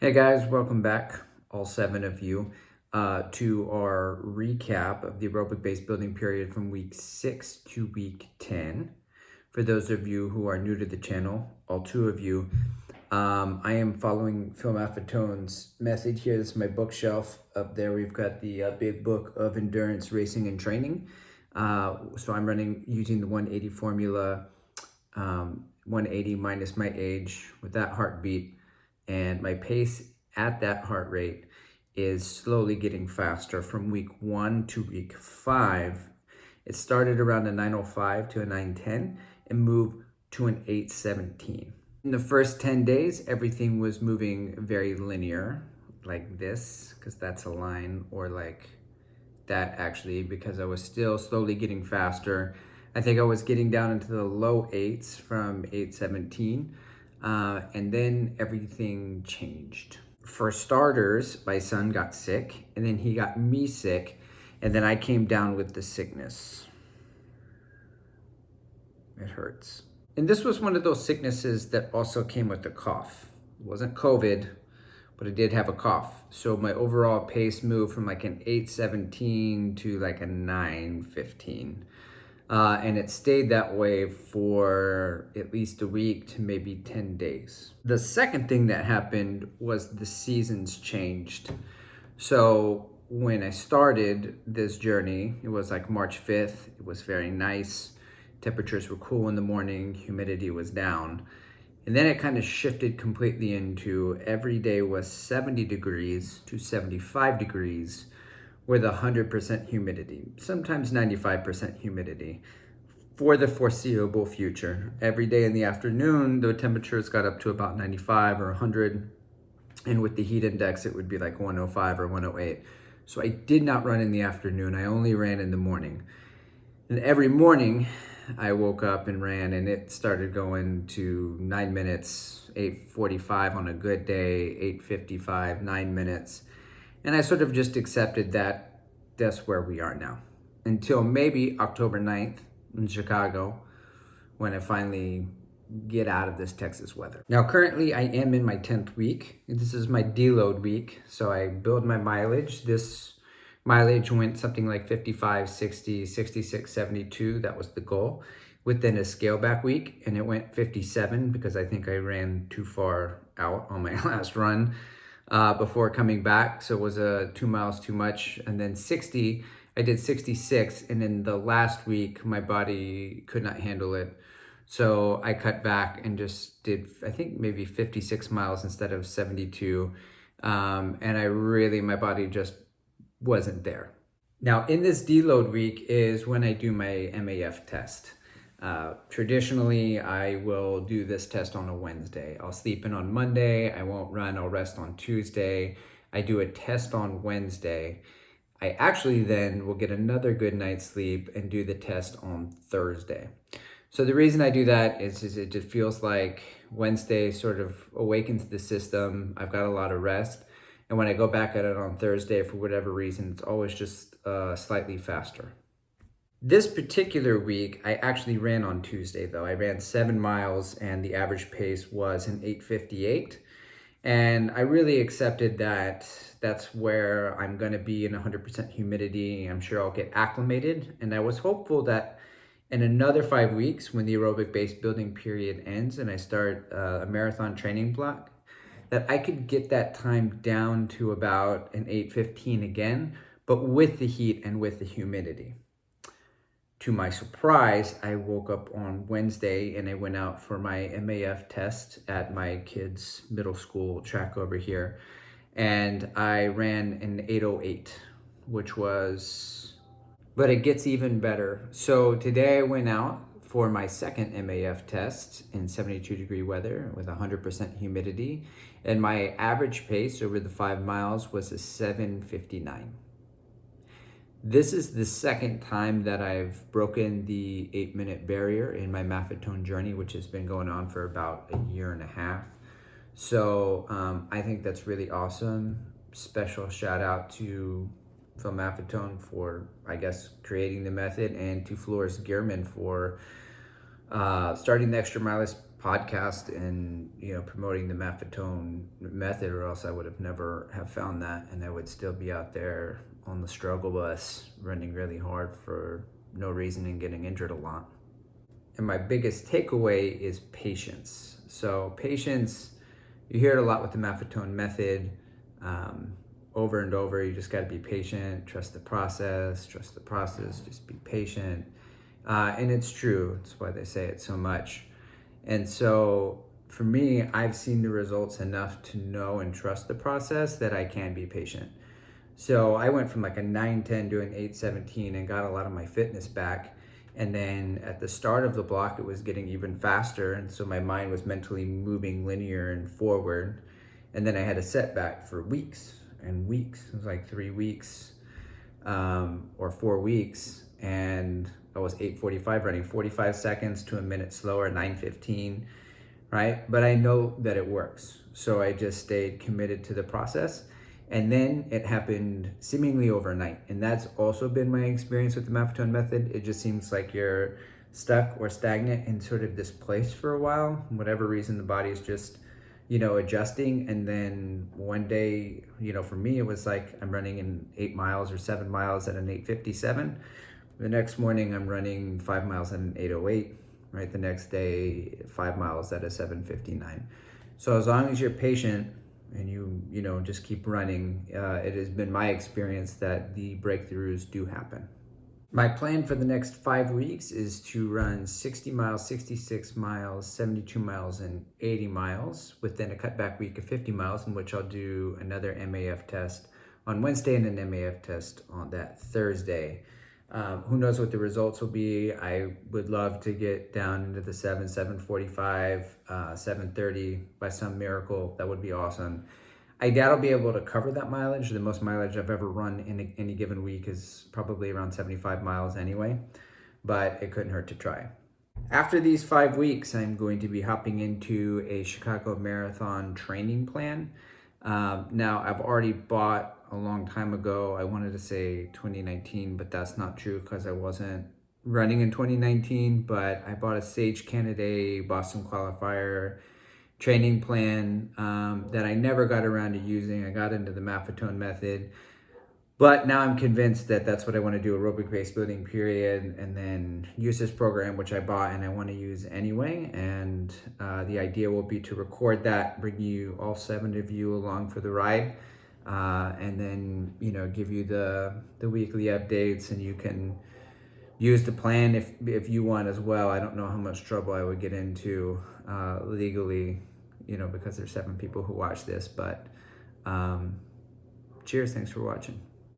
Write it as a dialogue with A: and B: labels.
A: Hey guys, welcome back, all 7 of you, to our recap of the aerobic base building period from week 6 to week 10. For those of you who are new to the channel, all 2 of you, I am following Phil Maffetone's method here. This is my bookshelf. Up there we've got the big book of endurance racing and training. So I'm running using the 180 formula, 180 minus my age with that heartbeat. And my pace at that heart rate is slowly getting faster from week 1 to week 5. It started around a 9:05 to a 9:10 and moved to an 8:17. In the first 10 days, everything was moving very linear, like this, because that's a line, or like that actually, because I was still slowly getting faster. I think I was getting down into the low 8s from 8:17. And then everything changed. For starters, my son got sick, and then he got me sick, and then I came down with the sickness. It hurts. And this was one of those sicknesses that also came with a cough. It wasn't COVID, but I did have a cough. So my overall pace moved from like an 8:17 to like a 9:15. And it stayed that way for at least a week to maybe 10 days. The second thing that happened was the seasons changed. So when I started this journey, it was like March 5th. It was very nice. Temperatures were cool in the morning, humidity was down. And then it kind of shifted completely into every day was 70 degrees to 75 degrees with 100% humidity, sometimes 95% humidity for the foreseeable future. Every day in the afternoon, the temperatures got up to about 95 or 100. And with the heat index, it would be like 105 or 108. So I did not run in the afternoon. I only ran in the morning. And every morning I woke up and ran, and it started going to 9 minutes, 8:45 on a good day, 8:55, 9 minutes. And I sort of just accepted that that's where we are now. Until maybe October 9th in Chicago, when I finally get out of this Texas weather. Now, currently I am in my 10th week. This is my deload week. So I build my mileage. This mileage went something like 55, 60, 66, 72. That was the goal. Within a scale back week, and it went 57 because I think I ran too far out on my last run. Before coming back, so it was 2 miles too much. And then 60, I did 66, and in the last week my body could not handle it, so I cut back and just did, I think, maybe 56 miles instead of 72. And my body just wasn't there. Now in this deload week is when I do my MAF test. Traditionally, I will do this test on a Wednesday. I'll sleep in on Monday. I won't run. I'll rest on Tuesday. I do a test on Wednesday. I actually then will get another good night's sleep and do the test on Thursday. So the reason I do that is it just feels like Wednesday sort of awakens the system. I've got a lot of rest. And when I go back at it on Thursday, for whatever reason, it's always just slightly faster. This particular week, I actually ran on Tuesday, though. I ran 7 miles, and the average pace was an 8:58. And I really accepted that that's where I'm going to be in 100% humidity. I'm sure I'll get acclimated. And I was hopeful that in another 5 weeks, when the aerobic base building period ends and I start a marathon training block, that I could get that time down to about an 8:15 again, but with the heat and with the humidity. To my surprise, I woke up on Wednesday and I went out for my MAF test at my kids' middle school track over here. And I ran an 8:08, but it gets even better. So today I went out for my second MAF test in 72-degree weather with 100% humidity. And my average pace over the 5 miles was a 7:59. This is the second time that I've broken the 8-minute barrier in my Maffetone journey, which has been going on for about a year and a half. So I think that's really awesome. Special shout out to Phil Maffetone for, I guess, creating the method, and to Flores Gearman for starting the Extra Milers podcast and, promoting the Mafetone method, or else I would have never have found that, and I would still be out there on the struggle bus running really hard for no reason and getting injured a lot. And my biggest takeaway is patience. So patience, you hear it a lot with the Mafetone method, over and over. You just got to be patient, trust the process, just be patient. And it's true. That's why they say it so much. And so for me, I've seen the results enough to know and trust the process that I can be patient. So I went from like a 9:10 doing 8:17 and got a lot of my fitness back. And then at the start of the block, it was getting even faster. And so my mind was mentally moving linear and forward. And then I had a setback for weeks and weeks. It was like 3 weeks or 4 weeks. And I was 8:45 running 45 seconds to a minute slower, 9:15, right? But I know that it works. So I just stayed committed to the process. And then it happened seemingly overnight. And that's also been my experience with the Mafetone method. It just seems like you're stuck or stagnant and sort of displaced for a while. For whatever reason, the body is just, adjusting. And then one day, for me, it was like I'm running in 8 miles or 7 miles at an 8:57. The next morning, I'm running 5 miles at an 8:08, right? The next day, 5 miles at a 7:59. So as long as you're patient and you just keep running, it has been my experience that the breakthroughs do happen. My plan for the next 5 weeks is to run 60 miles, 66 miles, 72 miles, and 80 miles, with then a cutback week of 50 miles, in which I'll do another MAF test on Wednesday and an MAF test on that Thursday. Who knows what the results will be. I would love to get down into the 7:45, 7:30 by some miracle. That would be awesome. I doubt I'll be able to cover that mileage. The most mileage I've ever run in any given week is probably around 75 miles anyway, but it couldn't hurt to try. After these 5 weeks, I'm going to be hopping into a Chicago Marathon training plan. Now, I've already bought a long time ago. I wanted to say 2019, but that's not true because I wasn't running in 2019, but I bought a Sage Canada Boston Qualifier training plan that I never got around to using. I got into the Mafetone method, but now I'm convinced that that's what I want to do, Aerobic Base Building, period, and then use this program, which I bought and I want to use anyway. And the idea will be to record that, bring you all 7 of you along for the ride, and then, give you the weekly updates, and you can use the plan if you want as well. I don't know how much trouble I would get into legally, because there's 7 people who watch this, but cheers. Thanks for watching.